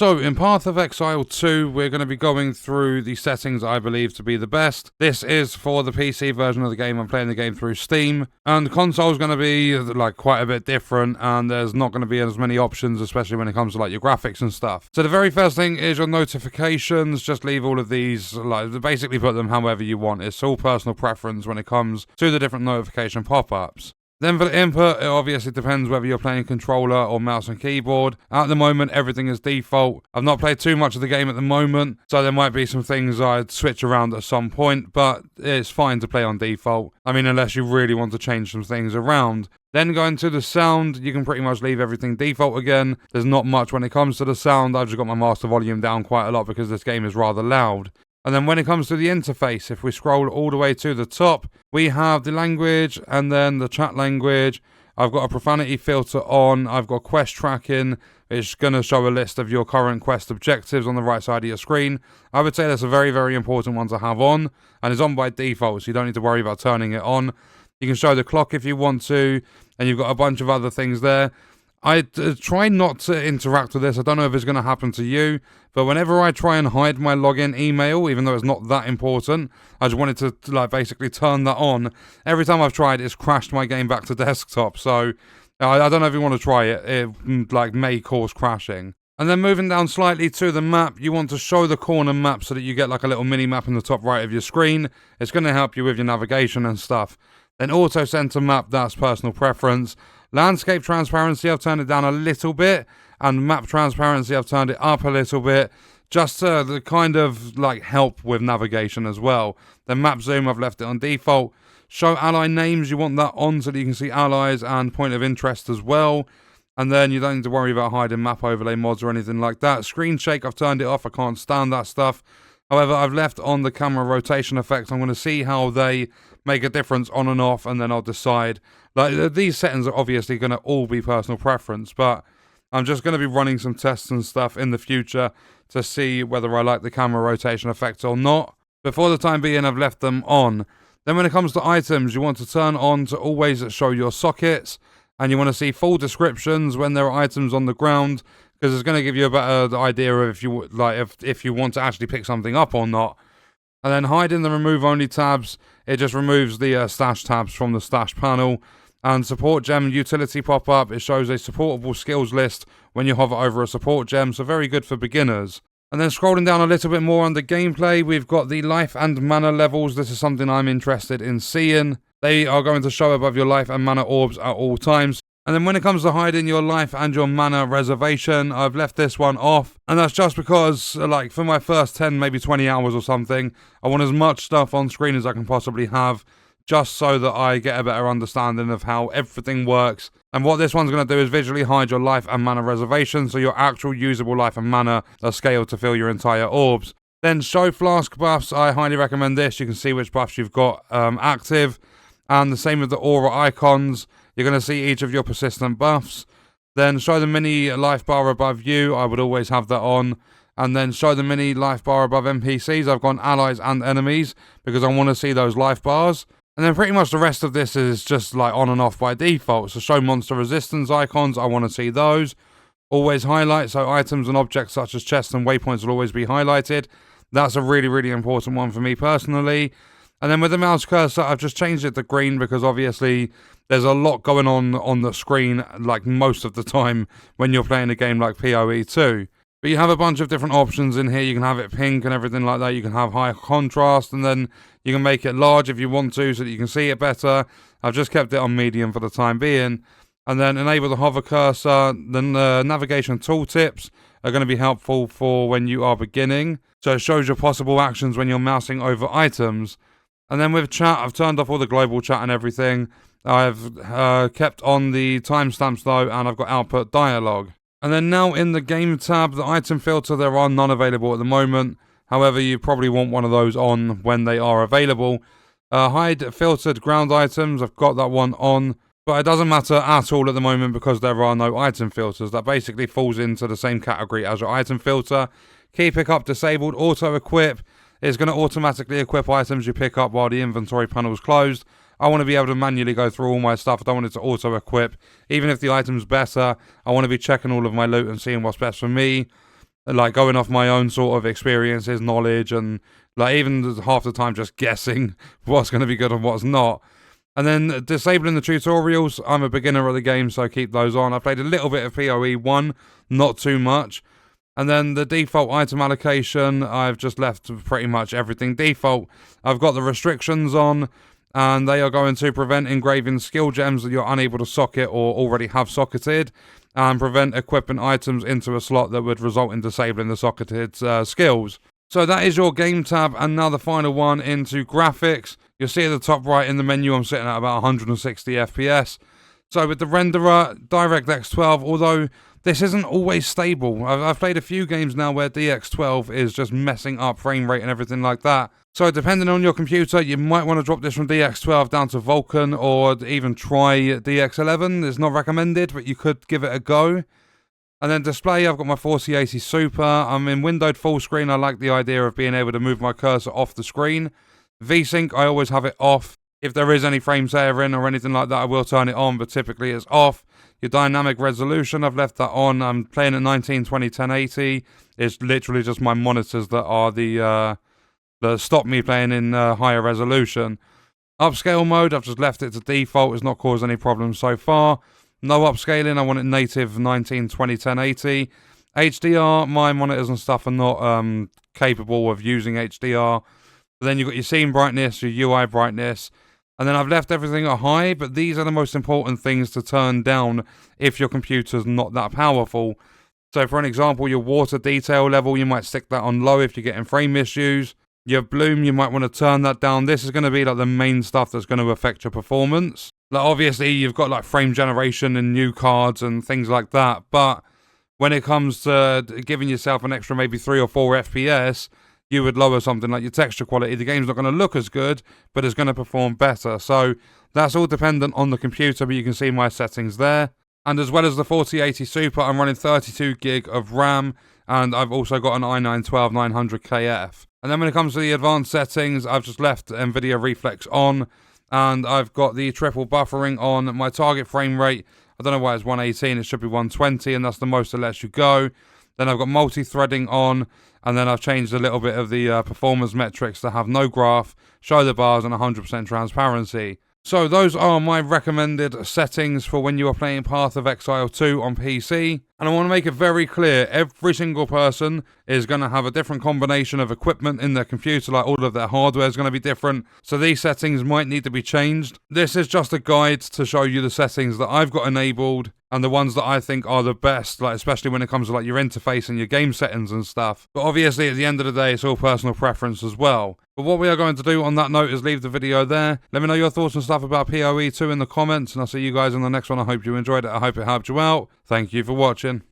So, in Path of Exile 2, we're going to be going through the settings I believe to be the best. This is for the PC version of the game. I'm playing the game through Steam. And console is going to be like quite a bit different, and there's not going to be as many options, especially when it comes to like your graphics and stuff. So the very first thing is your notifications. Just leave all of these, like basically put them however you want. It's all personal preference when it comes to the different notification pop-ups. Then for the input, it obviously depends whether you're playing controller or mouse and keyboard. At the moment, everything is default. I've not played too much of the game at the moment, so there might be some things I'd switch around at some point, but it's fine to play on default. I mean, unless you really want to change some things around. Then going to the sound, you can pretty much leave everything default again. There's not much when it comes to the sound. I've just got my master volume down quite a lot because this game is rather loud. And then when it comes to the interface, if we scroll all the way to the top, we have the language and then the chat language. I've got a profanity filter on. I've got quest tracking. It's going to show a list of your current quest objectives on the right side of your screen. I would say that's a very, very important one to have on. And it's on by default, so you don't need to worry about turning it on. You can show the clock if you want to. And you've got a bunch of other things there. I try not to interact with this. I don't know if it's going to happen to you, but whenever I try and hide my login email, even though it's not that important, I just wanted to like basically turn that on. Every time I've tried, it's crashed my game back to desktop. So I don't know if you want to try it. It like may cause crashing. And then moving down slightly to the map, you want to show the corner map so that you get like a little mini map in the top right of your screen. It's going to help you with your navigation and stuff. Then auto center map, that's personal preference. Landscape transparency, I've turned it down a little bit, and map transparency, I've turned it up a little bit, just to kind of like help with navigation as well. Then map zoom, I've left it on default. Show ally names, you want that on so that you can see allies and point of interest as well. And then you don't need to worry about hiding map overlay mods or anything like that. Screen shake, I've turned it off, I can't stand that stuff. However, I've left on the camera rotation effects. I'm going to see how they make a difference on and off, and then I'll decide. Like, these settings are obviously going to all be personal preference, but I'm just going to be running some tests and stuff in the future to see whether I like the camera rotation effects or not. But for the time being, I've left them on. Then when it comes to items, you want to turn on to always show your sockets, and you want to see full descriptions when there are items on the ground, because it's going to give you a better idea of if you like if you want to actually pick something up or not. And then hide in the remove only tabs, it just removes the stash tabs from the stash panel. And support gem utility pop-up, it shows a supportable skills list when you hover over a support gem, so very good for beginners. And then scrolling down a little bit more under gameplay, we've got the life and mana levels. This is something I'm interested in seeing. They are going to show above your life and mana orbs at all times. And then when it comes to hiding your life and your mana reservation, I've left this one off. And that's just because, like, for my first 10, maybe 20 hours or something, I want as much stuff on screen as I can possibly have, just so that I get a better understanding of how everything works. And what this one's going to do is visually hide your life and mana reservation, so your actual usable life and mana are scaled to fill your entire orbs. Then show flask buffs, I highly recommend this. You can see which buffs you've got active. And the same with the aura icons. You're going to see each of your persistent buffs. Then show the mini life bar above you. I would always have that on. And then show the mini life bar above NPCs. I've gone allies and enemies because I want to see those life bars. And then pretty much the rest of this is just like on and off by default. So show monster resistance icons. I want to see those. Always highlight. So items and objects such as chests and waypoints will always be highlighted. That's a really, really important one for me personally. And then with the mouse cursor, I've just changed it to green because obviously there's a lot going on the screen like most of the time when you're playing a game like PoE 2. But you have a bunch of different options in here. You can have it pink and everything like that. You can have high contrast, and then you can make it large if you want to so that you can see it better. I've just kept it on medium for the time being. And then enable the hover cursor. Then the navigation tooltips are going to be helpful for when you are beginning. So it shows your possible actions when you're mousing over items. And then with chat, I've turned off all the global chat and everything. I've kept on the timestamps though, and I've got output dialogue. And then now in the game tab, the item filter, there are none available at the moment. However, you probably want one of those on when they are available. Hide filtered ground items, I've got that one on. But it doesn't matter at all at the moment because there are no item filters. That basically falls into the same category as your item filter. Key pickup disabled, auto equip. It's going to automatically equip items you pick up while the inventory panel is closed. I want to be able to manually go through all my stuff. I don't want it to auto-equip. Even if the item's better, I want to be checking all of my loot and seeing what's best for me. like going off my own sort of experiences, knowledge, and like even half the time just guessing what's going to be good and what's not. And then disabling the tutorials. I'm a beginner at the game, so keep those on. I played a little bit of PoE 1, not too much. And then the default item allocation, I've just left pretty much everything default. I've got the restrictions on, and they are going to prevent engraving skill gems that you're unable to socket or already have socketed, and prevent equipping items into a slot that would result in disabling the socketed skills. So that is your game tab, and now the final one into graphics. You'll see at the top right in the menu I'm sitting at about 160 FPS. So with the renderer, DirectX 12, although this isn't always stable. I've played a few games now where DX12 is just messing up frame rate and everything like that. So depending on your computer, you might want to drop this from DX12 down to Vulkan, or even try DX11. It's not recommended, but you could give it a go. And then display, I've got my 4080 Super. I'm in windowed full screen. I like the idea of being able to move my cursor off the screen. VSync, I always have it off. If there is any frame tearing or anything like that, I will turn it on, but typically it's off. Your dynamic resolution, I've left that on. I'm playing at 1920 1080. It's literally just my monitors that are that stop me playing in higher resolution. Upscale mode, I've just left it to default. It's not caused any problems so far. No upscaling, I want it native 1920 1080. HDR, my monitors and stuff are not capable of using HDR. But then you've got your scene brightness, your UI brightness, and then I've left everything at high, but these are the most important things to turn down if your computer's not that powerful. So for an example, your water detail level, you might stick that on low if you're getting frame issues. Your bloom, you might want to turn that down. This is going to be like the main stuff that's going to affect your performance. Like obviously you've got like frame generation and new cards and things like that, but when it comes to giving yourself an extra maybe 3 or 4 FPS, you would lower something like your texture quality. The game's not going to look as good, but it's going to perform better. So that's all dependent on the computer, but you can see my settings there. And as well as the 4080 Super, I'm running 32 gig of RAM, and I've also got an i9 12900KF. And then when it comes to the advanced settings, I've just left NVIDIA Reflex on, and I've got the triple buffering on. My target frame rate, I don't know why it's 118, it should be 120, and that's the most it lets you go. Then I've got multi-threading on, and then I've changed a little bit of the performance metrics to have no graph, show the bars, and 100% transparency. So those are my recommended settings for when you are playing Path of Exile 2 on PC. And I want to make it very clear, every single person is going to have a different combination of equipment in their computer, like all of their hardware is going to be different. So these settings might need to be changed. This is just a guide to show you the settings that I've got enabled and the ones that I think are the best, like especially when it comes to like your interface and your game settings and stuff. But obviously at the end of the day, it's all personal preference as well. But what we are going to do on that note is leave the video there. Let me know your thoughts and stuff about PoE 2 in the comments, and I'll see you guys in the next one. I hope you enjoyed it. I hope it helped you out. Thank you for watching.